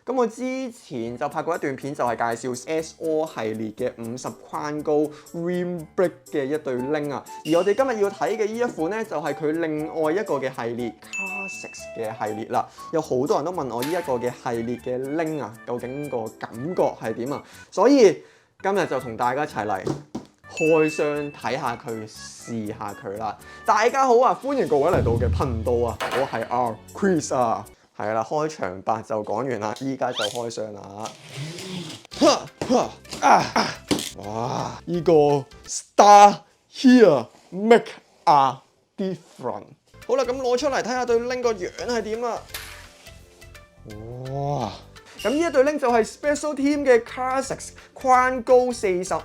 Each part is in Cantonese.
咁我之前就拍過一段片，就係介紹 SO 系列嘅50框高 Rim Break 嘅一對 link 啊。而我哋今日要睇嘅呢一款呢，就係佢另外一個嘅系列 Car6 嘅系列啦。有好多人都問我呢一個嘅系列嘅 link 啊，究竟個感覺係點啊？所以今日就同大家一齊嚟開箱睇下佢，試下佢啦！大家好啊，歡迎各位嚟到嘅頻道啊，我係阿 Chris 啊，係啦，開場白就講完啦，依家就開箱啦！哇！呢個 Start Here Make a Difference。好啦，咁攞出嚟睇下對 link 個樣係點啊！哇！咁呢一對 link 就係 Special Team 嘅 Car6 框高45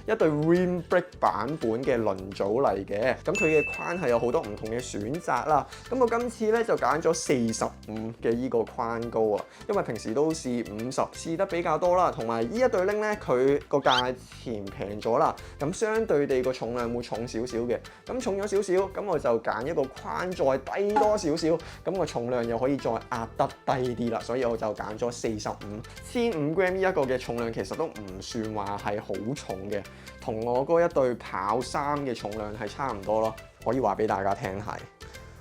一對 Rim Break 版本嘅輪組嚟嘅。咁佢嘅框係有好多唔同嘅選擇啦。咁我今次咧就揀咗45嘅依個框高啊，因為平時都試50試得比較多啦。同埋呢一對 link 咧，佢個價錢平咗啦，咁相對地個重量會重少少嘅。咁重咗少少，咁我就揀一個框再低多少少，咁個重量又可以再壓得低啲啦。所以我就揀咗15 gram 呢一個嘅重量，其實都唔算話係好重嘅，同我嗰一對跑衫嘅重量係差唔多咯。可以話俾大家聽係。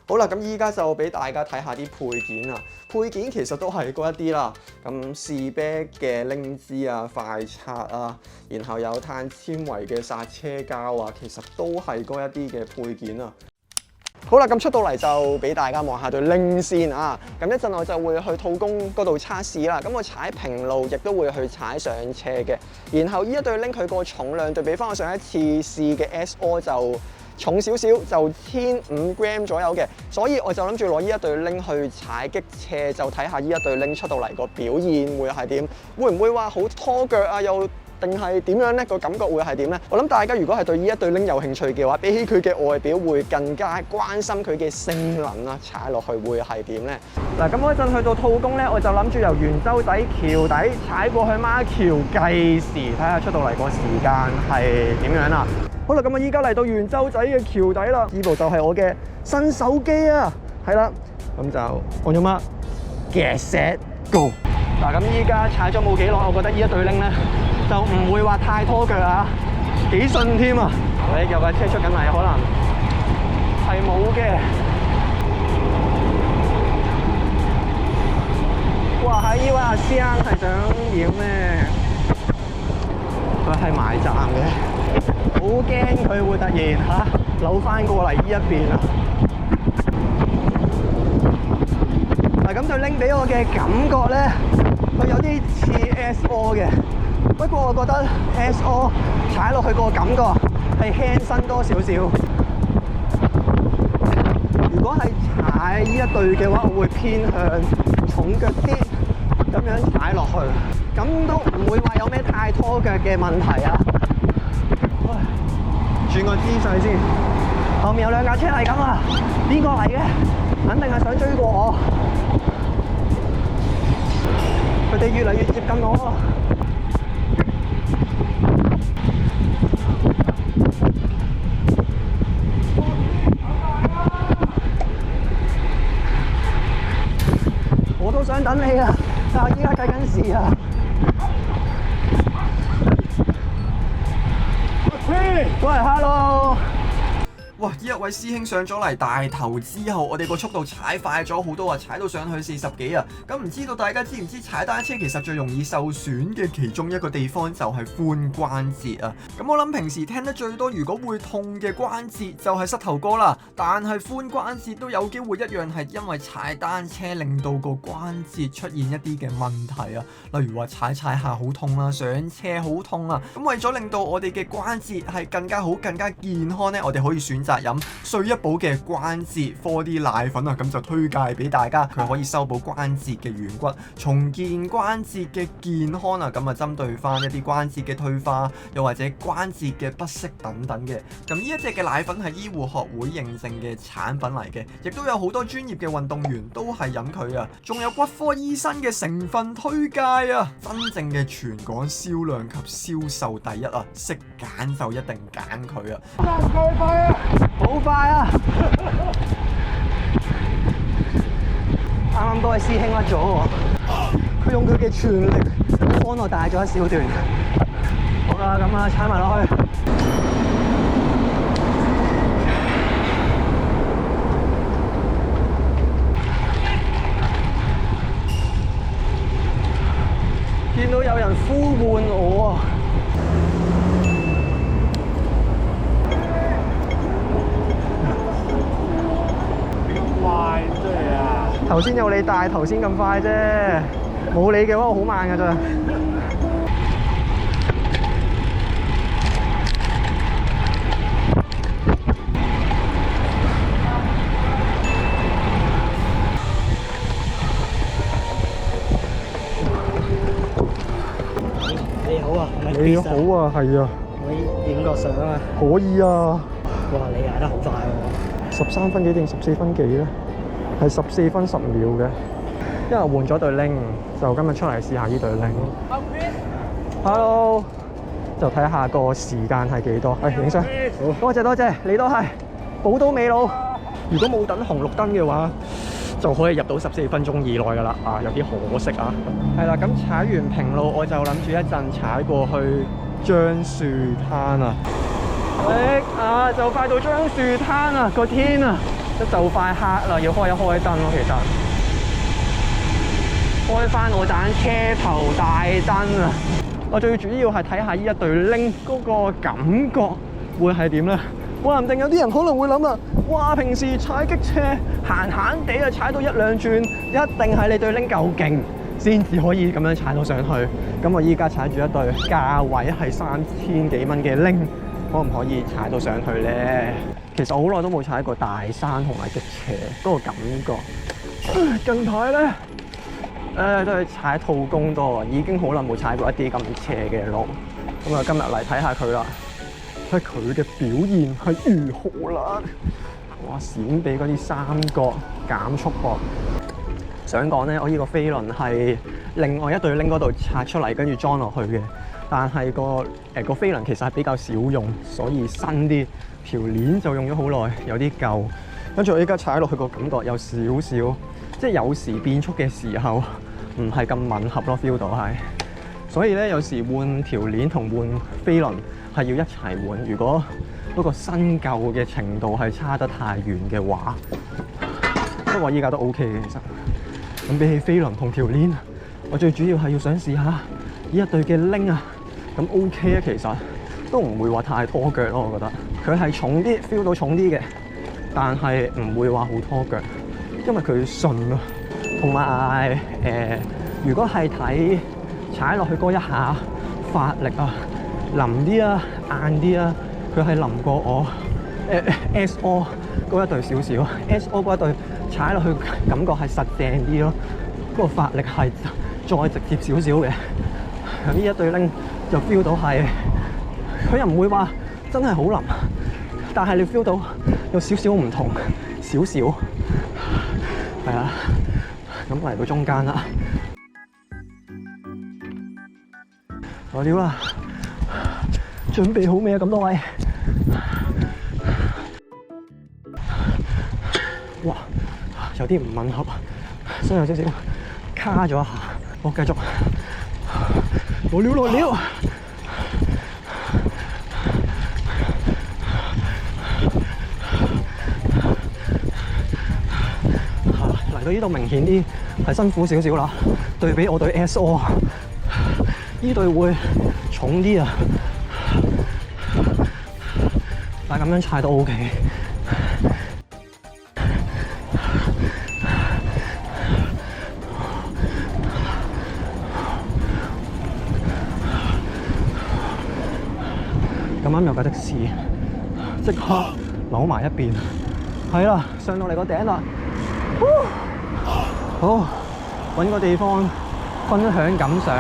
好啦，咁依家就俾大家睇下啲配件啊。配件其實都係嗰一啲啦。咁士啤嘅拎枝啊、快刷啊，然後有碳纖維嘅剎車膠啊，其實都係嗰一啲嘅配件啊。好啦，咁出到嚟就俾大家望下對 link 先啊！咁一陣我就會去套工嗰度測試啦。咁我踩平路亦都會去踩上斜嘅。然後呢一對 link 佢個重量對比翻我上一次試嘅 SO 就重少少，就15 gram 左右嘅。所以我就諗住攞呢一對 link 去踩激斜，就睇下呢一對 link 出到嚟個表現會係點，會唔會話好拖腳啊？又定係點樣呢？個感覺會係點呢？我諗大家如果係對呢一對 link 有興趣嘅話，比起佢嘅外表，會更加關心佢嘅性能啊，踩落去會係點呢？嗱，咁我一陣去到套工呢，我就諗住由元洲仔橋底踩過去孖橋計時，睇下出到嚟個時間係點樣啦。好啦，咁我依家嚟到元洲仔嘅橋底啦，呢部就係我嘅新手機啊，係啦，咁就按咗乜 Get Set Go。嗱，咁依家踩咗冇幾耐，我覺得呢一對 link 咧就唔會話太拖腳啊，幾順添啊！有架車出緊嚟，可能係冇嘅。哇！喺呢位阿師兄係想點咩？佢係埋站嘅，好驚佢會突然扭翻過嚟呢一邊啊！嗱，咁對 link 俾我嘅感覺咧，佢有啲似 SO 嘅，不過我覺得 SO 踩落去個感覺係輕身多少少。如果係踩呢一對嘅話，我會偏向重腳啲咁樣踩落去，咁都唔會話有咩太拖腳嘅問題啊。轉個姿勢先，後面有兩架車係咁啊，邊個嚟嘅？肯定係想追過我。佢哋越嚟越接近我，我都想等你啊！但係依家計緊時啊！喂 ，hello！哇！呢一位師兄上咗嚟大頭之後，我哋個速度踩快咗好多啊，踩到上去40幾啊！咁唔知道大家知唔知踩單車其實最容易受損嘅其中一個地方就係髖關節啊！咁我諗平時聽得最多，如果會痛嘅關節就係膝頭哥啦，但係髖關節都有機會一樣係因為踩單車令到個關節出現一啲嘅問題啊！例如話踩下好痛啦，上車好痛啊！咁為咗令到我哋嘅關節係更加好、更加健康呢，我哋可以選擇飲瑞一寶嘅關節 4D 奶粉啊，咁就推介俾大家，佢可以修補關節嘅軟骨，重建關節嘅健康啊，咁啊針對翻一啲關節嘅退化，又或者關節嘅不適等等嘅。咁呢一隻嘅奶粉係醫護學會認證嘅產品嚟嘅，亦都有好多專業嘅運動員都係飲佢啊，仲有骨科醫生嘅成分推介啊，真正嘅全港銷量及銷售第一啊，識揀就一定揀佢啊！好快啊！啱啱嗰位師兄甩咗喎，佢佢用佢嘅全力幫我帶咗一小段。好啦，咁啊，踩埋落去。見到有人呼喚我啊！快啲啊！頭先有你帶頭先咁快啫，冇你嘅話我好慢㗎咋。你好啊，你好啊，係啊，可以影個相啊！可以啊。哇，你踩得好快喎！13分幾定14分幾咧？係14分10秒嘅，因為換咗對 link，就今日出嚟試下呢對 link。Hello， 就睇下個時間係幾多？影相。多謝多謝，你都係寶刀未老。如果冇等紅綠燈嘅話，就可以入到14分鐘以內㗎啦。啊，有啲可惜啊。係啦，咁踩完平路，我就諗住一陣踩過去樟樹灘啊。就快到樟樹灘啊！個天啊，就快黑啦，要開一開燈咯。其實開翻我盞車頭大燈啊！我最主要係睇下呢一對 link 嗰個感覺會係點咧？話唔定有啲人可能會諗啊，哇！平時踩激車閒閒地啊，踩到1、2轉，一定係你對 link 夠勁先至可以咁樣踩到上去。咁我依家踩住一對價位係3000幾蚊嘅 link。可唔可以踩到上去咧？其實我好耐都冇踩過大山同埋激斜嗰個感覺。近排咧，都係踩套工多，已經好耐冇踩過一啲咁斜嘅路。咁啊，今日嚟睇下佢啦，睇佢嘅表現係如何啦。哇！閃俾嗰啲三角減速噃。想講咧，我呢個飛輪係另外一對 link 嗰度拆出嚟，跟住裝落去嘅。但係個飛輪其實係比較少用，所以新啲條鏈就用咗好耐，有啲舊。跟住我依家踩落去個感覺有少少，即係有時變速嘅時候唔係咁吻合咯 ，feel 到係。所以咧有時換條鏈同換飛輪係要一齊換。如果嗰個新舊嘅程度係差得太遠嘅話，不過依家都 OK 嘅其實。咁比起飛輪同條鏈，我最主要係要想試下呢一對嘅 link 啊。咁 OK 啊，其實都唔會話太拖腳咯，我覺得佢係重啲 ，feel 到重啲嘅，但係唔會話好拖腳，因為佢順咯。同埋如果係睇踩落去嗰一下發力啊，腍啲啊，硬啲啊，佢係腍過我SO 嗰一對少少 ，SO 嗰一對踩落去感覺係實淨啲咯，嗰個發力係再直接少少嘅。呢一對 link 就 feel 到係，佢又唔會話真係好腍，但係你 feel 到有少少唔同，少少係啊。咁嚟到中間啦，來了啦，準備好未啊？咁多位，哇，有啲唔吻合，所以有少少卡咗一下。我繼續。來了！嚟到呢度明顯啲係辛苦少少啦，對比我對 SO 呢對會重啲啊，但係咁樣踩都 OK。咁啱有架的士，即刻扭埋一邊，係啦，上到嚟個頂啦，好，揾個地方分享感想。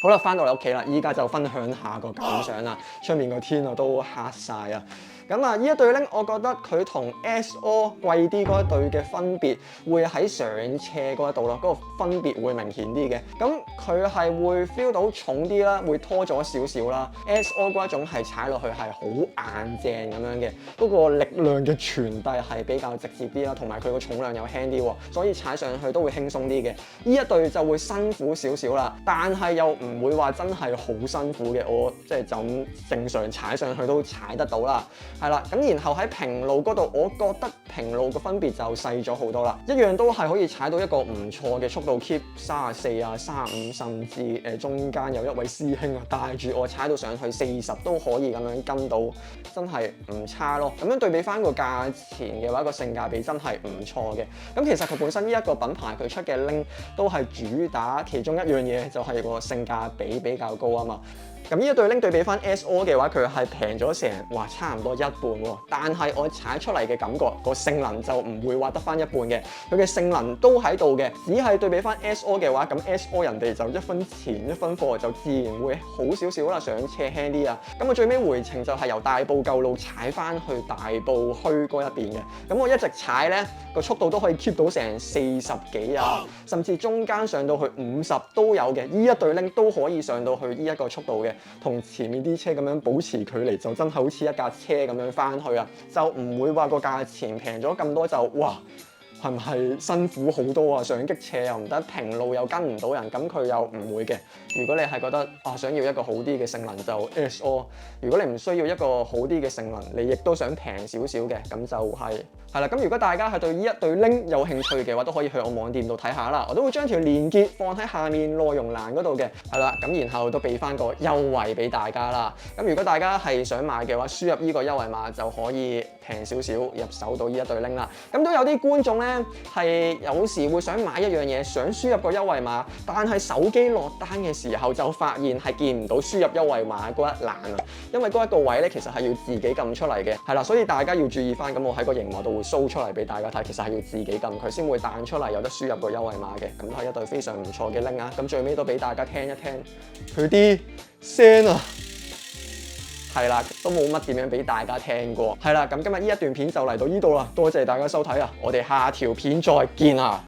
好啦，翻到嚟屋企啦，依家就分享下個感想啦。出面個天啊都黑晒啊！咁啊，呢一對拎，我覺得佢同 SO 貴啲嗰一對嘅分別會喺上斜嗰一度咯，嗰個分別會明顯啲嘅。咁佢係會 feel 到重啲啦，會拖咗少少啦。SO 嗰一種係踩落去係好硬淨咁樣嘅，嗰個力量嘅傳遞係比較直接啲啦，同埋佢個重量又輕啲喎，所以踩上去都會輕鬆啲嘅。呢一對就會辛苦少少啦，但係又唔會話真係好辛苦嘅，我即係就咁正常踩上去都踩得到啦。係啦，咁然後喺平路嗰度，我覺得平路個分別就細咗好多啦，一樣都係可以踩到一個唔錯嘅速度 keep 34啊、35，甚至中間有一位師兄啊帶住我踩到上去40都可以咁樣跟到，真係唔差咯。咁樣對比翻個價錢嘅話，個性價比真係唔錯嘅。咁其實佢本身呢一個品牌佢出嘅拎都係主打其中一樣嘢，就係個性價比比較高啊嘛。咁呢一對拎對比翻 SO 嘅話，佢係平咗成差唔多一半喎。但係我踩出嚟嘅感覺，個性能就唔會話得翻一半嘅。佢嘅性能都喺度嘅，只係對比翻 SO 嘅話，咁 SO 人哋就一分錢一分貨，就自然會好少少啦，上斜輕啲啊。咁我最尾回程就係由大埔舊路踩翻去大埔墟嗰一邊嘅。咁我一直踩咧，個速度都可以 keep 到成40幾啊，甚至中間上到去50都有嘅。呢一對拎都可以上到去呢一個速度嘅。同前面啲車咁樣保持距離，就真係好似一架車咁樣翻去啊，就唔會話個價錢平咗咁多就哇，係唔係辛苦好多啊？上激斜又唔得，平路又跟唔到人，咁佢又唔會嘅。如果你係覺得想要一個好啲嘅性能就 SO， 如果你唔需要一個好啲嘅性能，你亦都想平少少嘅，咁就係啦。咁如果大家係對呢一對拎有興趣嘅話，都可以去我網店度睇下啦。我都會將條連結放喺下面內容欄嗰度嘅，係啦。咁然後都俾翻個優惠俾大家啦。咁如果大家係想買嘅話，輸入呢個優惠碼就可以平少少入手到呢一對拎啦。咁都有啲觀眾咧係有時會想買一樣嘢，想輸入個優惠碼，但係手機落單嘅時候就發現係見唔到輸入優惠碼嗰一欄啊，因為嗰一個位咧其實係要自己撳出嚟嘅，係啦，所以大家要注意翻。咁我喺個熒幕度會 show 出嚟俾大家睇，其實係要自己撳佢先會彈出嚟，有得輸入個優惠碼嘅。咁都係一對非常唔錯嘅拎啊！咁最尾都俾大家聽一聽佢啲聲啊，係啦，都冇乜點樣俾大家聽過。係啦，咁今日呢一段片就嚟到呢度啦，多謝大家收睇啊！我哋下條片再見啊！